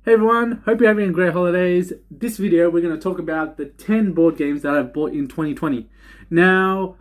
Hey everyone, hope you're having a great holidays. This video we're going to talk about the 10 board games that I've bought in 2020. Now,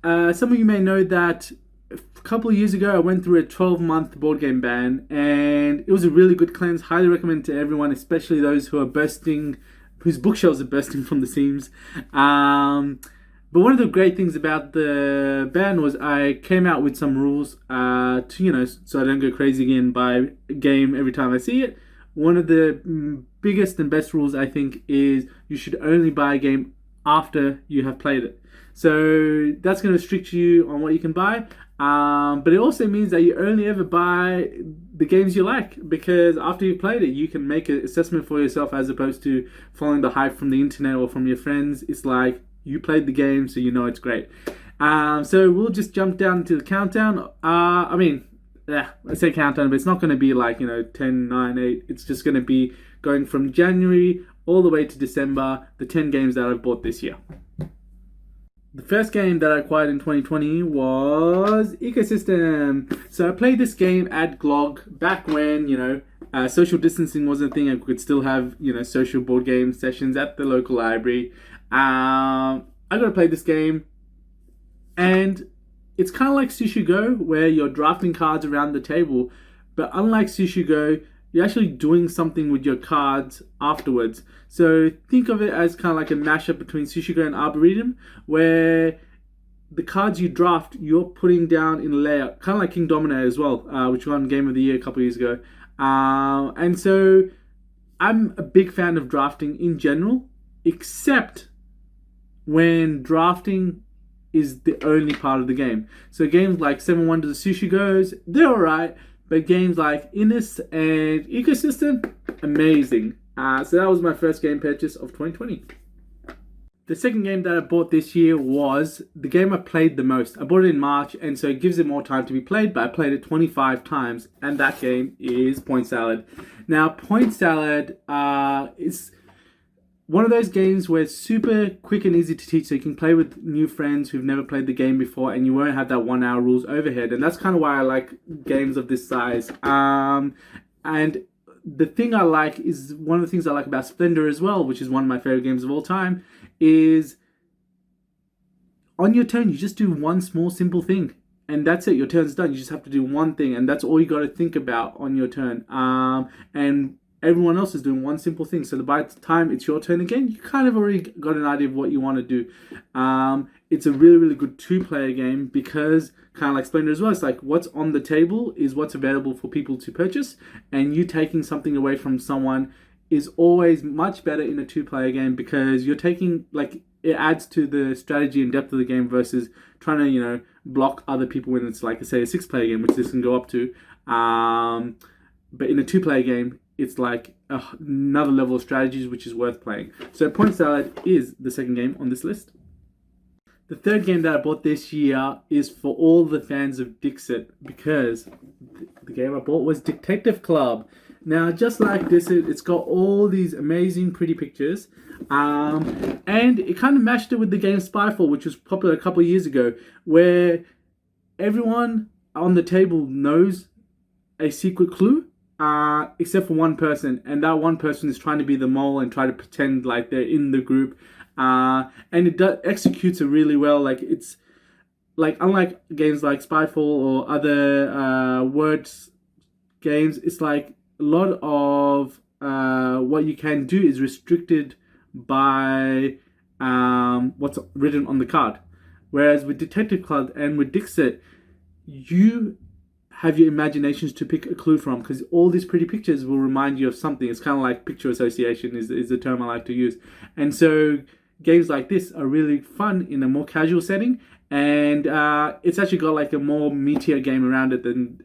some of you may know that a couple of years ago I went through a 12-month board game ban and it was a really good cleanse. Highly recommend to everyone, especially those who are bursting, whose bookshelves are bursting from the seams. But one of the great things about the ban was I came out with some rules so I don't go crazy again by a game every time I see it. One of the biggest and best rules, I think, is you should only buy a game after you have played it. So that's going to restrict you on what you can buy. But it also means that you only ever buy the games you like, because after you've played it, you can make an assessment for yourself as opposed to following the hype from the internet or from your friends. It's like you played the game, so you know it's great. So we'll just jump down to the countdown. Let's say countdown, but it's not going to be like, 10, 9, 8. It's just going to be going from January all the way to December, the 10 games that I've bought this year. The first game that I acquired in 2020 was Ecosystem. So I played this game at GLOG back when, social distancing wasn't a thing and we could still have, social board game sessions at the local library. I got to play this game, and it's kind of like Sushi Go, where you're drafting cards around the table, but unlike Sushi Go, you're actually doing something with your cards afterwards. So think of it as kind of like a mashup between Sushi Go and Arboretum, where the cards you draft, you're putting down in a layer, kind of like King Domino as well, which won Game of the Year a couple of years ago. And so I'm a big fan of drafting in general, except when drafting is the only part of the game. So games like Seven Wonders of Sushi Goes, they're alright, but games like Innis and Ecosystem, amazing. So that was my first game purchase of 2020. The second game that I bought this year was the game I played the most. I bought it in March, and so it gives it more time to be played, but I played it 25 times, and that game is Point Salad. Now, Point Salad is one of those games where it's super quick and easy to teach, so you can play with new friends who've never played the game before, and you won't have that 1 hour rules overhead. And that's kind of why I like games of this size. And the thing I like is, one of the things I like about Splendor as well, which is one of my favorite games of all time, is on your turn, you just do one small simple thing. And that's it, your turn's done. You just have to do one thing, and that's all you got to think about on your turn. And everyone else is doing one simple thing, so by the time it's your turn again, you kind of already got an idea of what you want to do. It's a really, really good two-player game, because kind of like Splendor as well, it's like what's on the table is what's available for people to purchase, and you taking something away from someone is always much better in a two-player game, because you're taking, like, it adds to the strategy and depth of the game versus trying to, block other people when it's like, say, a six-player game, which this can go up to. But in a two-player game, it's like another level of strategies, which is worth playing. So Point Salad is the second game on this list. The third game that I bought this year is for all the fans of Dixit, because the game I bought was Detective Club. Now, just like this, it's got all these amazing, pretty pictures. And it kind of matched it with the game Spyfall, which was popular a couple of years ago, where everyone on the table knows a secret clue, except for one person, and that one person is trying to be the mole and try to pretend like they're in the group, and it executes it really well. Like, it's like, unlike games like Spyfall or other words games, it's like a lot of what you can do is restricted by what's written on the card, whereas with Detective Club and with Dixit, you have your imaginations to pick a clue from, because all these pretty pictures will remind you of something. It's kind of like picture association is the term I like to use. And so games like this are really fun in a more casual setting, and it's actually got like a more meatier game around it than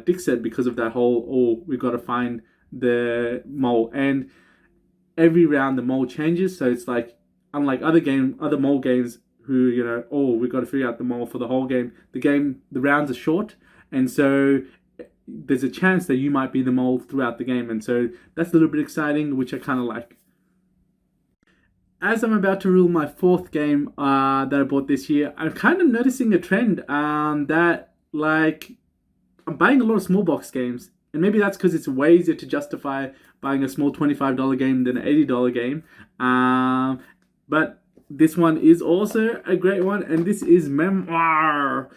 Dixit, because of that whole, we've got to find the mole. And every round the mole changes, so it's like, unlike other mole games who, we've got to figure out the mole for the whole game. The rounds are short, and so there's a chance that you might be the mole throughout the game. And so that's a little bit exciting, which I kind of like. As I'm about to rule my fourth game that I bought this year, I'm kind of noticing a trend that, like, I'm buying a lot of small box games. And maybe that's because it's way easier to justify buying a small $25 game than an $80 game. But this one is also a great one, and this is Memoir.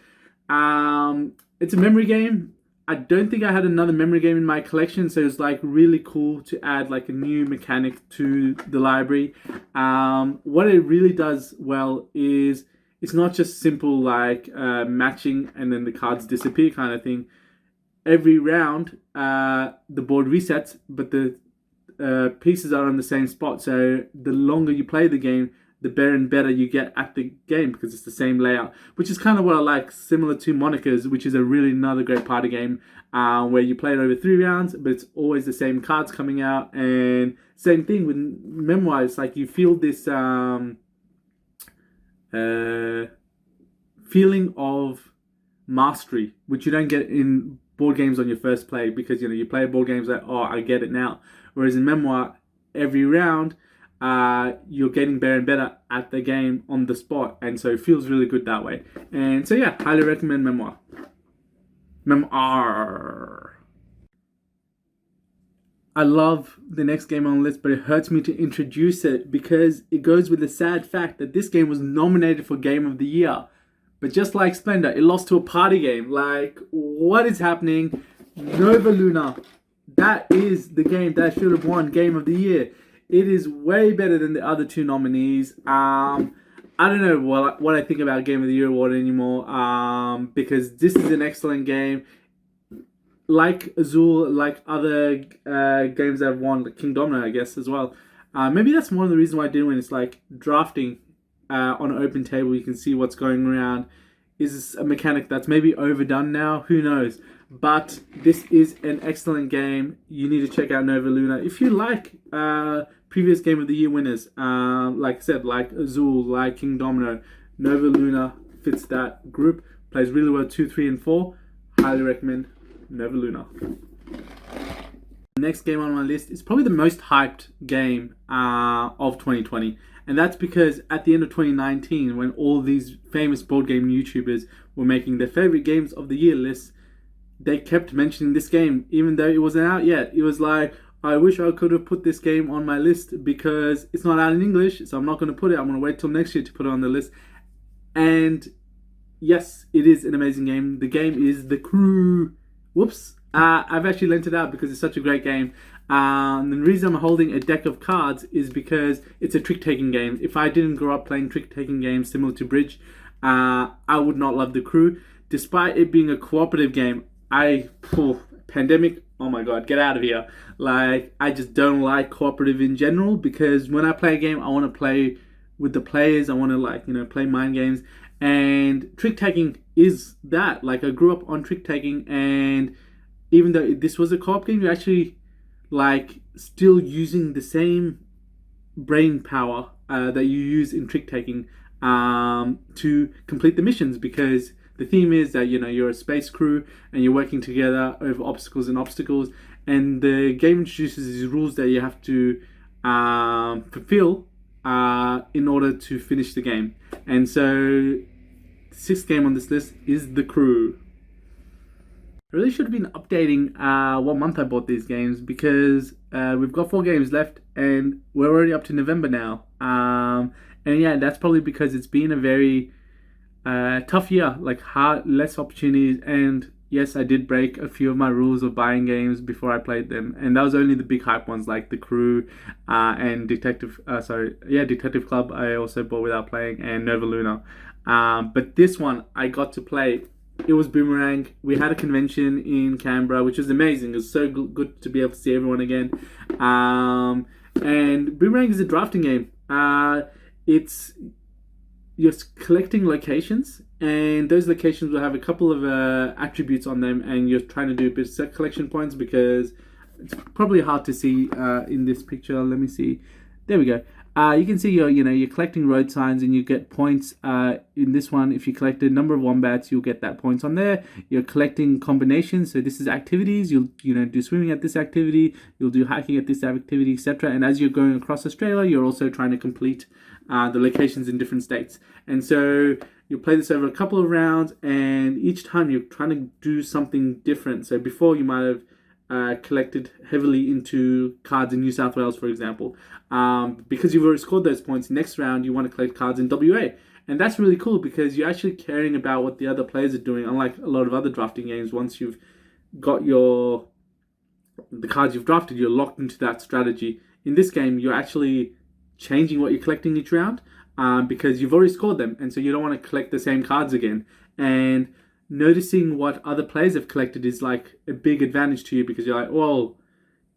It's a memory game. I don't think I had another memory game in my collection, so it's like really cool to add like a new mechanic to the library. What it really does well is it's not just simple like matching and then the cards disappear kind of thing. Every round, the board resets, but the pieces are on the same spot. So the longer you play the game, the better and better you get at the game because it's the same layout, which is kind of what I like, similar to Monica's, which is another great party game where you play it over 3 rounds, but it's always the same cards coming out. And same thing with Memoir, it's like you feel this feeling of mastery, which you don't get in board games on your first play, because you play board games like, oh, I get it now. Whereas in Memoir, every round, you're getting better and better at the game on the spot, and so it feels really good that way. And so yeah, highly recommend Memoir. I love the next game on the list, but it hurts me to introduce it because it goes with the sad fact that this game was nominated for Game of the Year. But just like Splendor, it lost to a party game. Like, what is happening? Nova Luna. That is the game that should have won Game of the Year. It is way better than the other 2 nominees. I don't know what I think about Game of the Year award anymore. Because this is an excellent game. Like Azul, like other games that have won, like King Domino, I guess, as well. Maybe that's one of the reasons why I didn't win. It's like drafting on an open table. You can see what's going around. Is a mechanic that's maybe overdone now? Who knows? But this is an excellent game. You need to check out Nova Luna. If you like previous Game of the Year winners, like I said, like Azul, like King Domino, Nova Luna fits that group. Plays really well 2, 3, and 4. Highly recommend Nova Luna. The next game on my list is probably the most hyped game of 2020. And that's because at the end of 2019, when all these famous board game YouTubers were making their favorite games of the year lists, they kept mentioning this game, even though it wasn't out yet. It was like, I wish I could have put this game on my list because it's not out in English, so I'm not going to put it. I'm going to wait till next year to put it on the list. And yes, it is an amazing game. The game is The Crew. Whoops. I've actually lent it out because it's such a great game. And the reason I'm holding a deck of cards is because it's a trick-taking game. If I didn't grow up playing trick-taking games similar to Bridge, I would not love The Crew. Despite it being a cooperative game, pandemic, oh my god, get out of here. Like, I just don't like cooperative in general, because when I play a game, I want to play with the players. I want to play mind games. And trick-taking is that. Like, I grew up on trick-taking, and even though this was a co-op game, you're actually still using the same brain power that you use in trick-taking to complete the missions, because the theme is that you're a space crew and you're working together over obstacles, and the game introduces these rules that you have to fulfill in order to finish the game. And so the 6th game on this list is The Crew. I really should have been updating what month I bought these games, because we've got 4 games left and we're already up to November now. And yeah, that's probably because it's been a very tough year, less opportunities. And yes, I did break a few of my rules of buying games before I played them, and that was only the big hype ones like The Crew and Detective Club I also bought without playing, and Nova Luna. But this one I got to play. It was Boomerang. We had a convention in Canberra, which was amazing. It was so good to be able to see everyone again. And Boomerang is a drafting game. You're collecting locations, and those locations will have a couple of attributes on them, and you're trying to do a bit of set collection points, because it's probably hard to see in this picture. Let me see. There we go. You can see you're collecting road signs, and you get points. In this one, if you collect a number of wombats, you'll get that points on there. You're collecting combinations, so this is activities. You'll do swimming at this activity, you'll do hiking at this activity, etc. And as you're going across Australia, you're also trying to complete the locations in different states. And so you'll play this over a couple of rounds, and each time you're trying to do something different. So before you might have collected heavily into cards in New South Wales, for example. Because you've already scored those points, next round you want to collect cards in WA. And that's really cool because you're actually caring about what the other players are doing, unlike a lot of other drafting games. Once you've got the cards you've drafted, you're locked into that strategy. In this game, you're actually changing what you're collecting each round because you've already scored them, and so you don't want to collect the same cards again. And noticing what other players have collected is like a big advantage to you because you're like, well,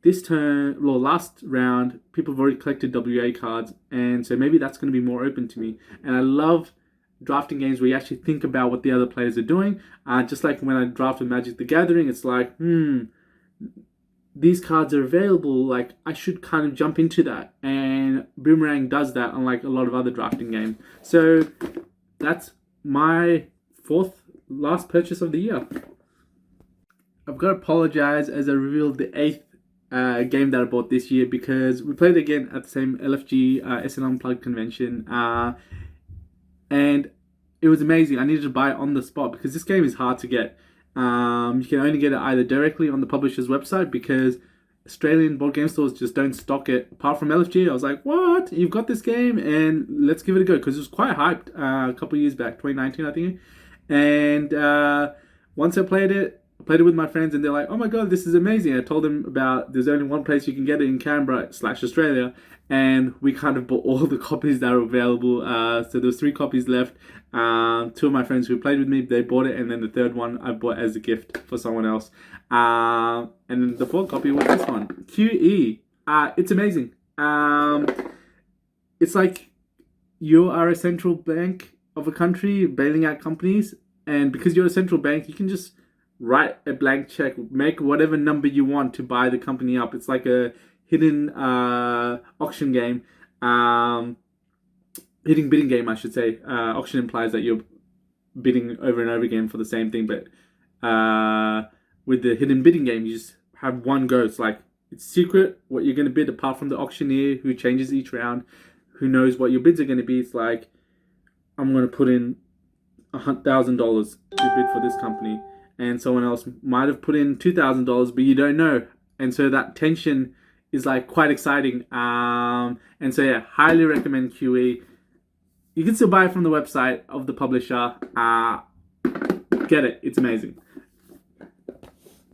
last round, people have already collected WA cards, and so maybe that's going to be more open to me. And I love drafting games where you actually think about what the other players are doing. Just like when I drafted Magic the Gathering, it's like, these cards are available, like I should kind of jump into that. And Boomerang does that, unlike a lot of other drafting games. So that's my last purchase of the year. I've got to apologize as I revealed the 8th game that I bought this year because we played again at the same LFG SN Unplugged convention, and it was amazing. I needed to buy it on the spot because this game is hard to get. You can only get it either directly on the publisher's website because Australian board game stores just don't stock it. Apart from LFG, I was like, what? You've got this game? And let's give it a go because it was quite hyped a couple of years back, 2019, I think. And once I played it with my friends and they're like, oh my god, this is amazing. I told them about there's only one place you can get it in Canberra/Australia, and we kind of bought all the copies that are available. So there was 3 copies left. 2 of my friends who played with me, they bought it, and then the 3rd one I bought as a gift for someone else. And then the 4th copy was this one, QE. It's amazing. It's like you are a central bank of a country bailing out companies, and because you're a central bank, you can just write a blank check, make whatever number you want to buy the company up. It's like a hidden auction game, hidden bidding game, I should say. Auction implies that you're bidding over and over again for the same thing, but with the hidden bidding game, you just have one go. It's like, it's secret what you're going to bid apart from the auctioneer who changes each round, who knows what your bids are going to be. It's like, I'm going to put in $1,000 to bid for this company, and someone else might have put in $2,000, but you don't know. And so that tension is like quite exciting. And so yeah, highly recommend QE. You can still buy it from the website of the publisher. Get it, it's amazing.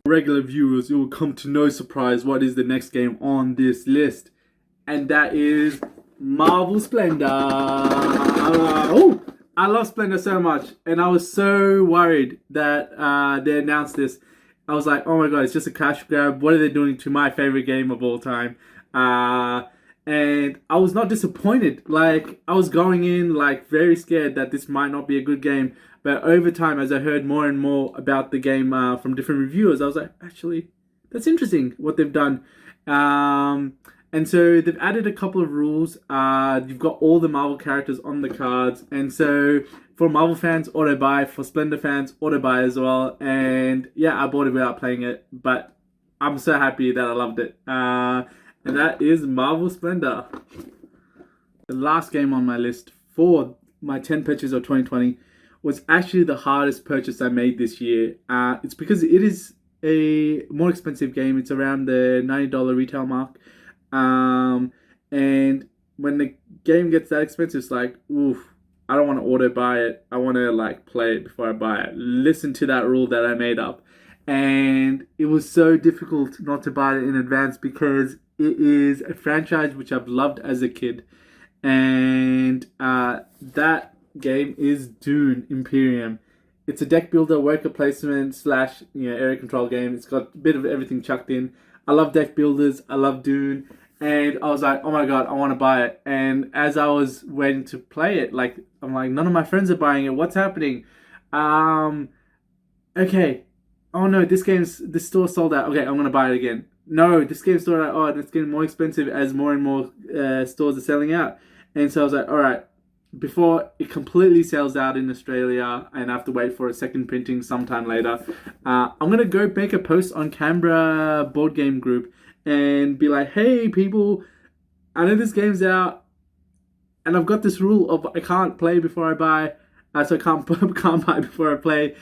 Regular viewers, it will come to no surprise what is the next game on this list, and that is Marvel Splendor. I love Splendor so much, and I was so worried that they announced this. I was like, oh my god, it's just a cash grab. What are they doing to my favorite game of all time? And I was not disappointed. Like, I was going in like very scared that this might not be a good game. But over time, as I heard more and more about the game from different reviewers, I was like, actually, that's interesting what they've done. And so they've added a couple of rules. You've got all the Marvel characters on the cards. And so for Marvel fans, auto buy. For Splendor fans, auto buy as well. And yeah, I bought it without playing it. But I'm so happy that I loved it. And that is Marvel Splendor. The last game on my list for my 10 purchases of 2020 was actually the hardest purchase I made this year. It's because it is a more expensive game. It's around the $90 retail mark. And when the game gets that expensive, it's like, oof, I don't want to auto buy it. I want to like play it before I buy it. Listen to that rule that I made up. And it was so difficult not to buy it in advance because it is a franchise which I've loved as a kid. And that game is Dune Imperium. It's a deck builder, worker placement / area control game. It's got a bit of everything chucked in. I love deck builders. I love Dune. And I was like, oh my god, I want to buy it. And as I was waiting to play it, like, I'm like, none of my friends are buying it. What's happening? Okay. Oh no, this store sold out. Okay, I'm going to buy it again. No, this game's sold out. Oh, and it's getting more expensive as more and more stores are selling out. And so I was like, all right, before it completely sells out in Australia and I have to wait for a second printing sometime later, I'm going to go make a post on Canberra Board Game Group and be like, hey people, I know this game's out and I've got this rule of I can't play before I buy, so I can't buy before I play.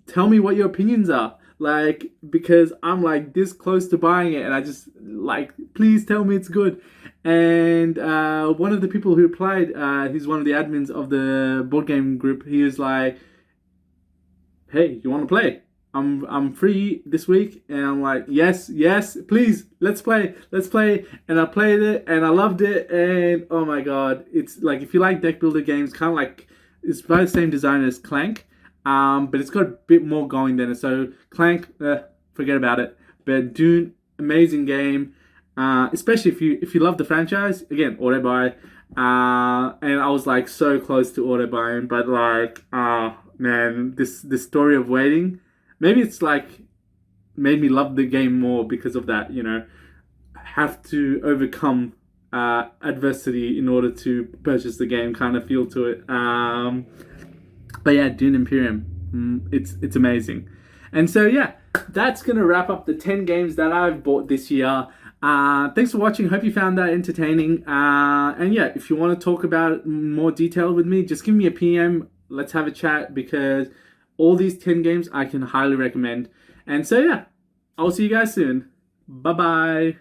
Tell me what your opinions are. like, because I'm like this close to buying it, and I just like, please tell me it's good. And one of the people who replied, he's one of the admins of the board game group. He was like, "Hey, you want to play? I'm free this week," and I'm like, "Yes, yes, please, let's play, let's play." And I played it, and I loved it, and oh my god, it's like, if you like deck builder games, kind of like, it's by the same designer as Clank, but it's got a bit more going than it. So Clank, forget about it. But Dune, amazing game, especially if you love the franchise. Again, auto buy. And I was like so close to auto buying, but like, man, this story of waiting, maybe it's like made me love the game more because of that. You know, have to overcome adversity in order to purchase the game, kind of feel to it. But yeah, Dune Imperium, it's amazing. And so yeah, that's gonna wrap up the 10 games that I've bought this year. Thanks for watching. Hope you found that entertaining. And yeah, if you want to talk about it in more detail with me, just give me a PM. Let's have a chat, because all these 10 games I can highly recommend. And so yeah, I'll see you guys soon. Bye bye.